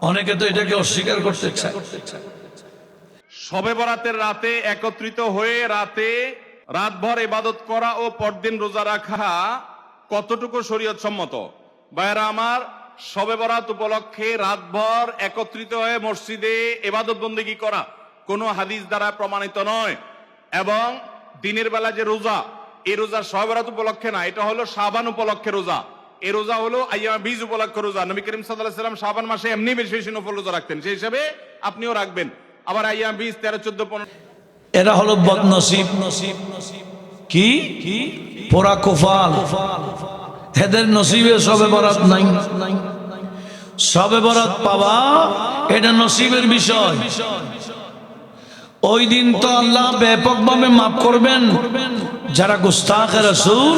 অনেকে তো এটাকে অস্বীকার করতে চায়। শবে বরাতের রাতে একত্রিত হয়ে রাতভর ইবাদত করা ও পরদিন রোজা রাখা কতটুকু শরীয়ত সম্মত? ভাইয়েরা আমার, শবে বরাত উপলক্ষে রাতভর একত্রিত হয়ে মসজিদে ইবাদত বন্দেগী করা কোনো হাদিস দ্বারা প্রমাণিত নয়। এবং দিনের বেলা যে রোজা, এই রোজা শবে বরাত উপলক্ষে না, এটা হলো শাবান উপলক্ষে রোজা। এই রোজা হলো আইয়ামে বীজ উপলক্ষে রোজা। নবী করিম সাল্লাল্লাহু আলাইহি ওয়াসাল্লাম শাবান মাসে এমনি বেশি বেশি নফল রোজা রাখতেন, সেই হিসেবে আপনিও রাখবেন। আবার আইয়াম 20, 13, 14, 15 এরা হলো বদনসিব। কি পোড়া কোফাল, এদের নসিবে শবে বরাত নাই। শবে বরাত পাওয়া এটা নসিবের বিষয়। ওই দিন তো আল্লাহ ব্যাপকভাবে মাফ করবেন। যারা গুস্তাখে রাসূল,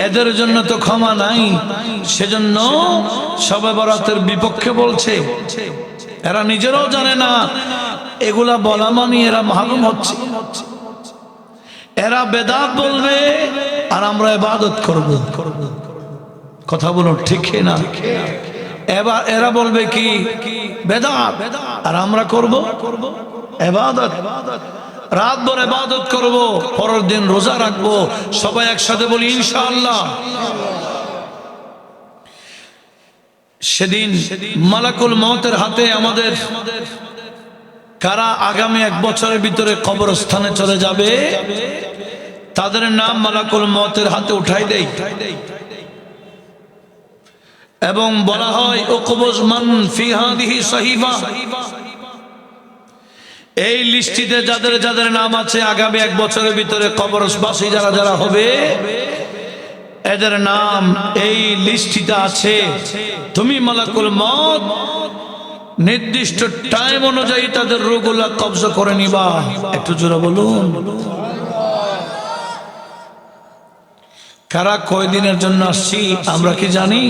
এদের জন্য তো ক্ষমা নাই। সেজন্য শবে বরাতের বিপক্ষে বলছে। এরা নিজেরাও জানে না এগুলা বলা মানে এরা মাহরুম হচ্ছে। এরা বেদাত বলবে আর আমরা ইবাদত করব। কথা বলুন ঠিক না? এবার এরা বলবে কি বেদাত, আর আমরা করব ইবাদত। রাত ভর ইবাদত করব, পরের দিন রোজা রাখবো। সবাই একসাথে বলি ইনশাআল্লাহ। সেদিন মালাকুল মউতের হাতে আমাদের কারা আগামী 1 বছরের ভিতরে কবরস্থানে চলে যাবে, তাদের নাম মালাকুল মউতের হাতে উঠাই দেয় এবং বলা হয় উকবুজ মান ফি হাদিহি সহিফা। এই লিস্টিতে যাদের যাদের নাম আছে আগামী 1 বছরের ভিতরে কবরবাসী যারা যারা হবে, এদের নাম এই লিস্টিতে আছে। তুমি মালাকুল মউত নির্দিষ্ট টাইম অনুযায়ী তাদের রূহগুলা কবজা করে নিবা। একটু জোরে বলুন। কারা কয়দিনের জন্য আসছি আমরা কি জানি?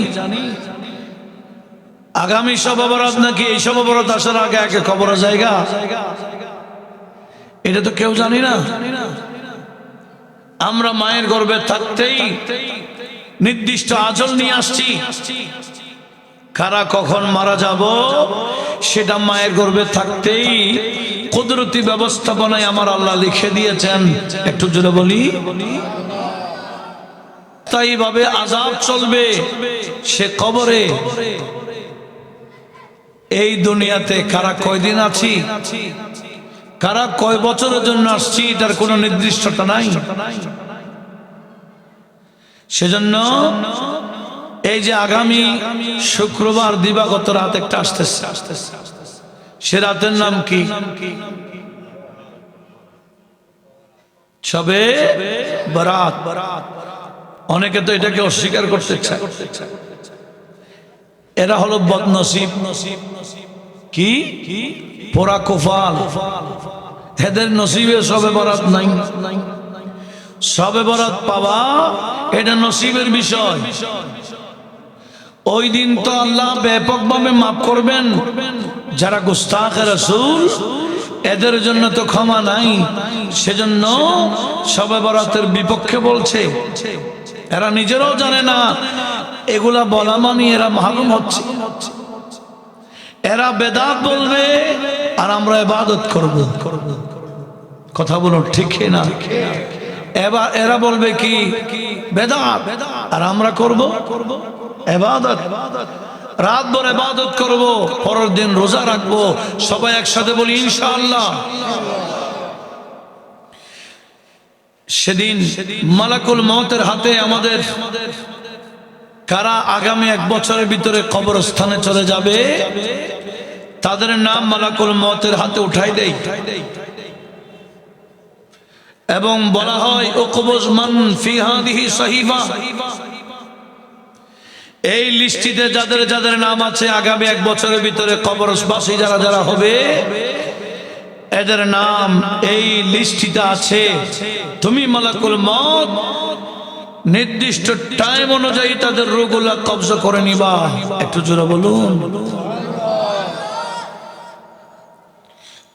আগামী শবে বরাত নাকি এই শবে বরাত আসার আগে আগে কবরের জায়গা, এটা তো কেউ জানি না। আমরা মায়ের গর্ভে থাকতেই নির্দিষ্ট আজল নিয়ে আসছি। কারা কখন মারা যাব সেটা মায়ের গর্ভে থাকতেই কুদরতি ব্যবস্থাপনায় আমার আল্লাহ লিখে দিয়েছেন। একটু জোরে বলি। তাই ভাবে আযাব চলবে সে কবরে। এই দুনিয়াতে কারা কয়দিন আছি, কারা কয় বছরের জন্য আসছি, এটার কোনো নির্দিষ্টতা নাই। সেজন্য এই যে আগামী শুক্রবার দিবাগত রাত একটা আসতেছে, সে রাতের নাম কি? শবে বরাত। অনেকে তো এটাকে অস্বীকার করতে চায়। এরা হলো বদনসিব। কি পোড়া কোফাল, এদের নসিবে শবে বরাত নাই। শবে বরাত পাওয়া এটা নসিবের বিষয়। ওই দিন তো আল্লাহ ব্যাপকভাবে মাফ করবেন। যারা গুস্তাখে রাসূল, এদের জন্য তো ক্ষমা নাই। সেজন্য শবে বরাতের বিপক্ষে বলছে। এরা নিজেরাও জানে না এগুলা বলা মানে এরা মাহরুম হচ্ছে। এরা বেদাত বলবে আর আমরা ইবাদত করব। কথা বলুন ঠিক না? এবার এরা বলবে কি বেদাত, আর আমরা করব ইবাদত। রাত ভর ইবাদত করব, পরের দিন রোজা রাখবো। সবাই একসাথে বলি ইনশাআল্লাহ। সেদিন মালাকুল মউতের হাতে আমাদের কারা আগামী 1 বছরের ভিতরে কবরস্থানে চলে যাবে, তাদের নাম মালাকুল মউতের হাতে উঠাই দেয় এবং বলা হয় উকবুজ মান ফি হাদিহি সহিফা। এই লিস্টিতে যাদের যাদের নাম আছে আগামী 1 বছরের ভিতরে কবরবাসী যারা যারা হবে, এদের নাম এই লিস্টিতে আছে। তুমি মালাকুল মউত নির্দিষ্ট টাইম অনুযায়ী তাদের রূহগুলা কবজা করে নিবা। একটু জোরে বলুন।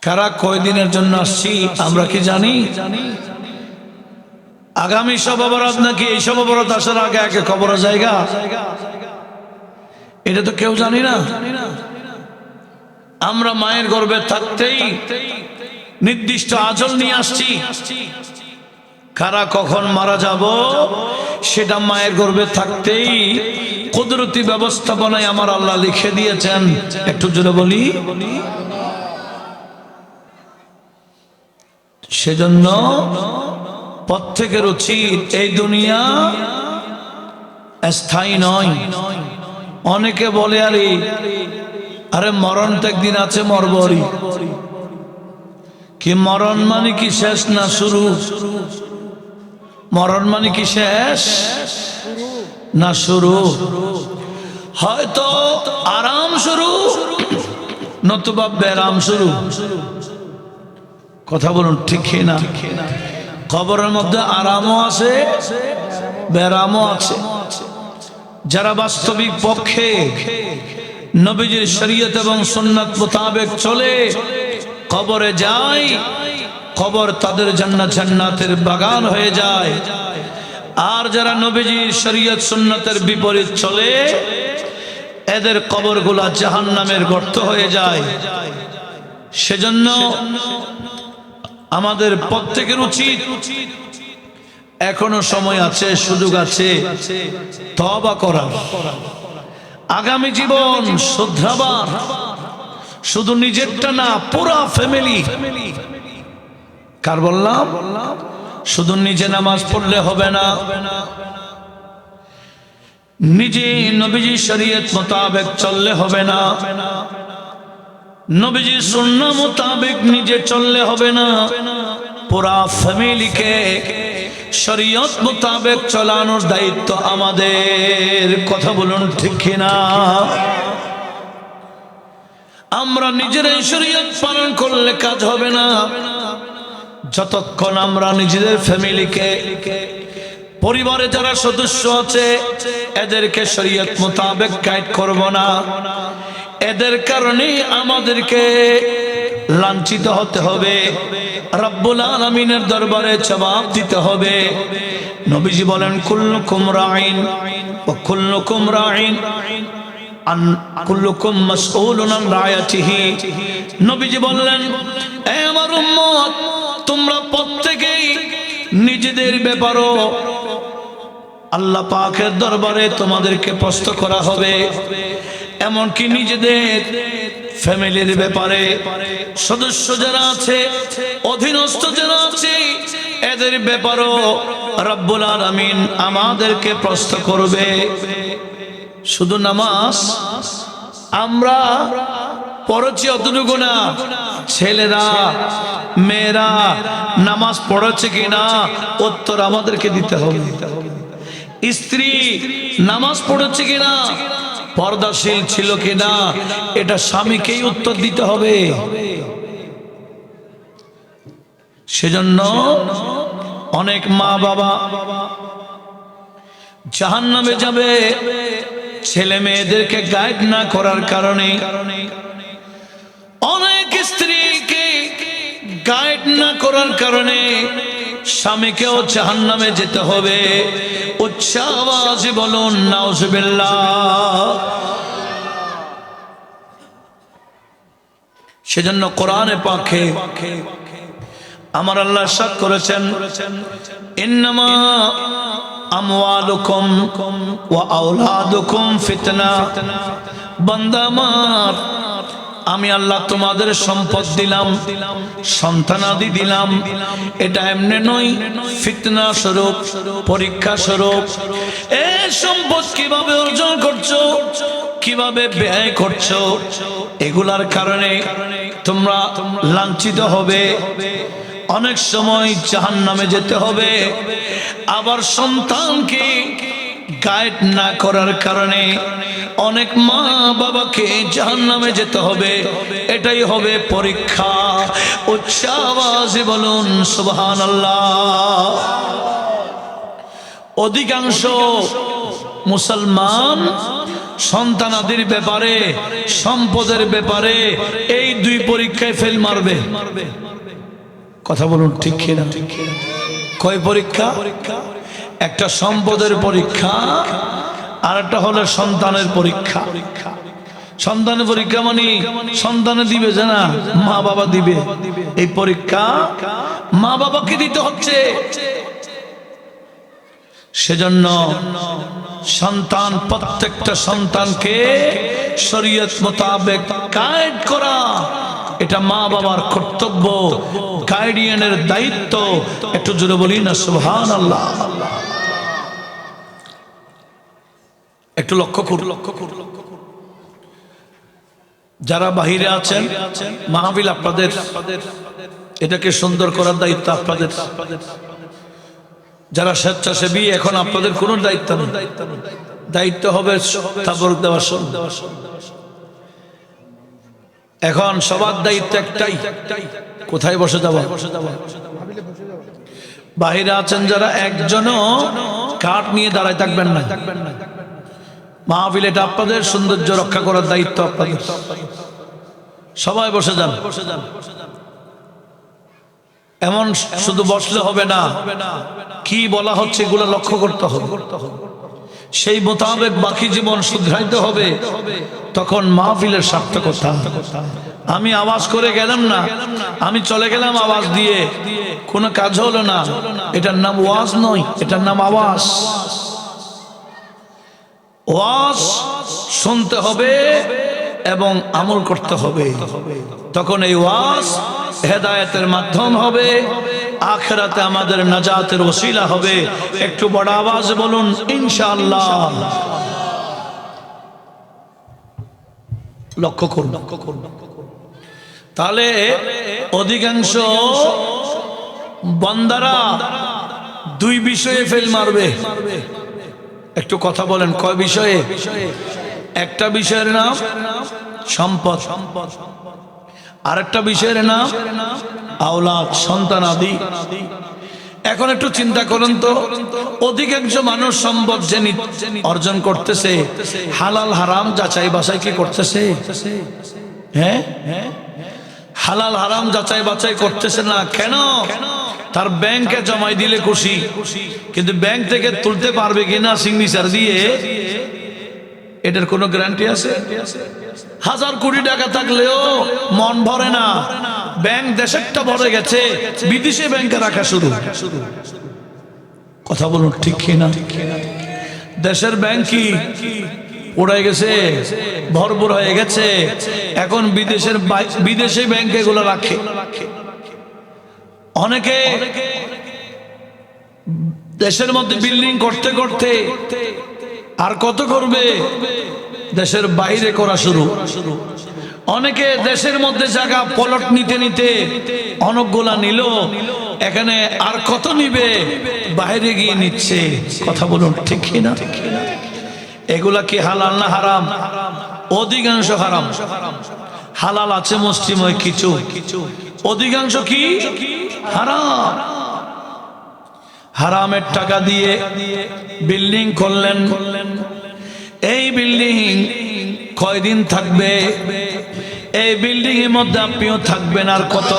কারা কয়দিনের জন্য আসছি আমরা কি জানি? আগামী শবে বরাত নাকি এই শবে বরাত আসার আগে আগে কবরের জায়গা, এটা তো কেউ জানি না। আমরা মায়ের গর্ভে থাকতেই নির্দিষ্ট আজল নিয়ে আসছি, কারা কখন মারা যাব সেটা মায়ের গর্ভে থাকতেই কুদরতি ব্যবস্থাপনায় আমার আল্লাহ লিখে দিয়েছেন। একটু জোরে বলি। সেজন্য প্রত্যেকের উচিত, এই দুনিয়া স্থায়ী নয়। অনেকে বলে আরে মরণ তো একদিন আছে, মরবরি। কি মরণ মানে কি শেষ না শুরু? মরণ মানে কি শেষ না শুরু? হয়তো আরাম শুরু, নতুবা বেরাম শুরু। কথা বলুন ঠিক না? কবরের মধ্যে আরামও আছে, বেরামও আছে। যারা বাস্তবিক পক্ষে নবীজির শরীয়ত এবং সুন্নাত মোতাবেক চলে কবরে যায়, কবর তাদের জান্নাতের বাগান হয়ে যায়। আর যারা নবীজির শরীয়ত সুন্নাতের বিপরীত চলে, এদের কবরগুলা জাহান্নামের গর্ত হয়ে যায়। সেজন্য আমাদের প্রত্যেকের উচিত, এখনো সময় আছে, সুযোগ আছে তওবা করার, আগামী জীবন শুধরাবার। শুধু নিজেরটা না, পুরা ফ্যামিলি। কার বললাম? শুধু নিজে নামাজ পড়লে হবে না, নিজে নবীজি শরীয়ত মোতাবেক চললে হবে না, নবীজি সুন্নাহ মোতাবেক নিজে চললে হবে না, পুরা ফ্যামিলিকে শরীয়ত মোতাবেক চলানোর দায়িত্ব আমাদের। কথা বলুন ঠিক কিনা? আমরা নিজেরাই শরীয়ত পালন করলে কাজ হবে না, যতক্ষণ আমরা নিজেদের ফ্যামিলিকে, পরিবারে যারা সদস্য আছে এদেরকে শরীয়ত মোতাবেক গাইড করব না, এদের কারণে আমাদেরকে লাঞ্ছিত হতে হবে, রব্বুল আলামিনের দরবারে জবাব দিতে হবে। নবীজি বলেন কুল্লুকুম রাইন ওয়া কুল্লুকুম রাইন আন কুল্লুকুম মাসউলুন আন রায়াতিহি। নবীজি বললেন, হে আমার উম্মত, তোমরা প্রত্যেকেই নিজেদের ব্যাপারও আল্লাহ পাকের দরবারে তোমাদেরকে প্রশ্ন করা হবে। এমনকি নিজেদের ফ্যামিলির ব্যাপারে সদস্য যারা আছে, অধীনস্থ যারা আছে, এদের ব্যাপারও রব্বুল আলামিন আমাদেরকে প্রশ্ন করবে। শুধু নামাজ আমরা পড়েছি অতটুকু না, ছেলেরা মেয়েরা নামাজ পড়েছে কিনা উত্তর আমাদেরকে দিতে হবে। স্ত্রী নামাজ পড়েছে কিনা, পর্দাশীল ছিল কিনা, এটা স্বামীকেই উত্তর দিতে হবে। সেজন্য অনেক মা বাবা জাহান্নামে যাবে ছেলে মেয়েদেরকে গাইড না করার কারণে। অনেক স্ত্রীকে গাইড না করার কারণে স্বামীকেও জাহান্নামে যেতে হবে। উচ্চ আওয়াজে বলুন নাউজুবিল্লাহ। সেজন্য কোরআনে পাকে আমার আল্লাহ ইরশাদ করেছেন, ইন্নামা আমওয়ালুকুম ওয়া আওলাদুকুম ফিতনা। বান্দা আমার, আমি আল্লাহ তোমাদের সম্পদ দিলাম, সন্তানাদি দিলাম, এটা এমনি নয়, ফিতনা স্বরূপ, পরীক্ষা স্বরূপ। এই সম্পদ কিভাবে অর্জন করছো, কিভাবে ব্যয় করছো, এগুলার কারণে তোমরা লাঞ্ছিত হবে, অনেক সময় জাহান্নামে যেতে হবে। আবার সন্তানকে গাইড না করার কারণে অনেক মা বাবাকে জাহান্নামে যেতে হবে। এটাই হবে পরীক্ষা। উচ্চ আওয়াজে বলুন সুবহানাল্লাহ। অধিকাংশ মুসলমান সন্তানাদির ব্যাপারে, সম্পদের ব্যাপারে এই দুই পরীক্ষায় ফেল মারবে। কথা বলুন ঠিক কিনা? কয় পরীক্ষা? একটা সম্পদের পরীক্ষা, আর একটা হলো সন্তানের পরীক্ষা। সন্তানের পরীক্ষা মানে সন্তানে দিবে যে না, মা বাবা দিবে। এই পরীক্ষা মা বাবাকে দিতে হচ্ছে। সেজন্য সন্তান, প্রত্যেকটা সন্তানকে শরীয়ত মোতাবেক গাইড করা, এটা মা বাবার কর্তব্য, গাইডিয়ানের দায়িত্ব। একটু জোরে বলি না সুবহানাল্লাহ। একটু লক্ষ্য করুন, যারা বাহিরে আছেন, মাহফিল আপনাদের, এটাকে সুন্দর করার দায়িত্ব আপনাদের। যারা স্বেচ্ছাসেবী, এখন আপনাদের কোনো দায়িত্ব নেই, দায়িত্ব হবে তাবরুক দেওয়ার। এখন সবার দায়িত্ব একটাই, কোথায় বসে যাব। বাহিরে আছেন যারা, একজনও কাঠ নিয়ে দাঁড়ায় থাকবেন না। মাহফিল এটা আপনাদের, সৌন্দর্য রক্ষা করার দায়িত্ব আপনাদের। সবাই বসে যান। এমন শুধু বসলে হবে না, কি বলা হচ্ছে এগুলো লক্ষ্য করতে হবে, সেই মোতাবেক বাকি জীবন শুধরাইতে হবে। তখন মাহফিলের সার্থকতা। আমি আওয়াজ করে গেলাম না, আমি চলে গেলাম আওয়াজ দিয়ে, কোনো কাজ হলো না, এটার নাম ওয়াজ নয়, এটার নাম আওয়াজ। ওয়াজ শুনতে হবে এবং আমল করতে হবে। তখন এই ওয়াজ হেদায়েতের মাধ্যম হবে, আখিরাতে আমাদের নাজাতের ওসিলা হবে। একটু বড় আওয়াজে বলুন ইনশাআল্লাহ। লক্ষ্য করুন। তাহলে অধিকাংশ বান্দারা দুই বিষয়ে ফেল মারবে। একটু কথা বলেন, কয় বিষয়ে? একটা বিষয়ের নাম সম্পদ, আরেকটা বিষয়ের নাম আওলাদ, সন্তানাদি। এখন একটু চিন্তা করুন তো, অধিকাংশ মানুষ সম্পদ যে অর্জন করতেছে, হালাল হারাম যাচাই বাছাই কি করতেছে? হ্যাঁ, হালাল হারাম যাচাই বাছাই করতেছে না। কেন? তার ব্যাংকে জমাই দিলে খুশি, কিন্তু ব্যাংক থেকে তুলতে পারবে কিনা সিগনেচার দিয়ে, এটার কোনো গ্যারান্টি আছে? 1000 কোটি টাকা থাকলেও মন ভরে না। ব্যাংক দেশেরটা ভরে গেছে, বিদেশে ব্যাংকে রাখা শুরু। কথা বলুন ঠিক কিনা? দেশের ব্যাংক কি পড়ে গেছে, ভরপুর হয়ে গেছে। এখন বিদেশে ব্যাংকে এগুলো রাখে। অনেকে দেশের মধ্যে বিল্ডিং করতে করতে আর কত করবে, দেশের বাইরে করা শুরু। অনেকে দেশের মধ্যে জায়গা প্লট নিতে নিতে অনেকগুলা নিল, এখানে আর কত নিবে, বাইরে গিয়ে নিচ্ছে। কথা বলুন ঠিক কিনা? এগুলা কি হালাল না হারাম? অধিকাংশ হারাম। হালাল আছে মুষ্টিময় কিছু, অধিকাংশ কি হারাম। হারামের টাকা দিয়ে বিল্ডিং করলেন, এই বিল্ডিং কয়দিন থাকবে? এই বিল্ডিং এর মধ্যে আপনিও থাকবেন আর কত?